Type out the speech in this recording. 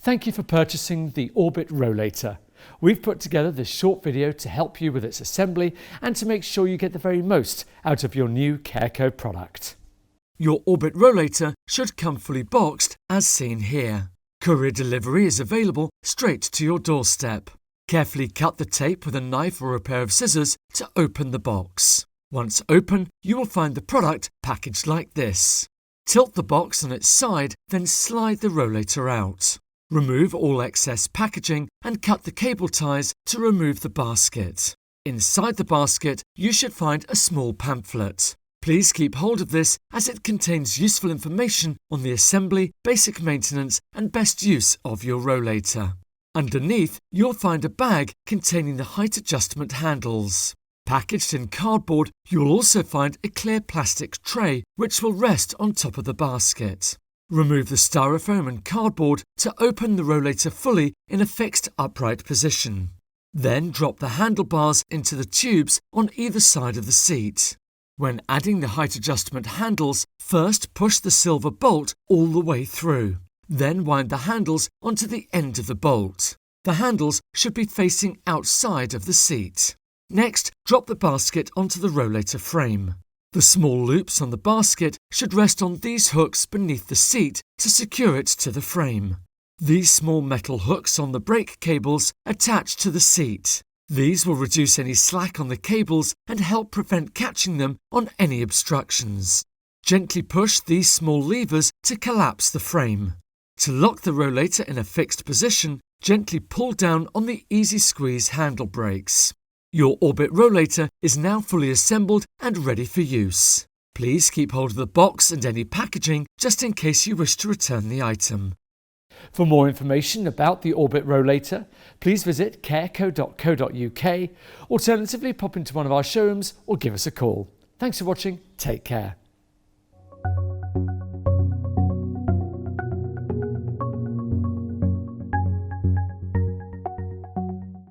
Thank you for purchasing the Orbit Rollator. We've put together this short video to help you with its assembly and to make sure you get the very most out of your new CareCo product. Your Orbit Rollator should come fully boxed as seen here. Courier delivery is available straight to your doorstep. Carefully cut the tape with a knife or a pair of scissors to open the box. Once open, you will find the product packaged like this. Tilt the box on its side, then slide the rollator out. Remove all excess packaging and cut the cable ties to remove the basket. Inside the basket, you should find a small pamphlet. Please keep hold of this as it contains useful information on the assembly, basic maintenance and best use of your rollator. Underneath, you'll find a bag containing the height adjustment handles. Packaged in cardboard, you'll also find a clear plastic tray which will rest on top of the basket. Remove the styrofoam and cardboard to open the rollator fully in a fixed upright position. Then drop the handlebars into the tubes on either side of the seat. When adding the height adjustment handles, first push the silver bolt all the way through. Then wind the handles onto the end of the bolt. The handles should be facing outside of the seat. Next, drop the basket onto the rollator frame. The small loops on the basket should rest on these hooks beneath the seat to secure it to the frame. These small metal hooks on the brake cables attach to the seat. These will reduce any slack on the cables and help prevent catching them on any obstructions. Gently push these small levers to collapse the frame. To lock the rollator in a fixed position, gently pull down on the easy squeeze handle brakes. Your Orbit Rollator is now fully assembled and ready for use. Please keep hold of the box and any packaging just in case you wish to return the item. For more information about the Orbit Rollator, please visit careco.co.uk. Alternatively, pop into one of our showrooms or give us a call. Thanks for watching. Take care.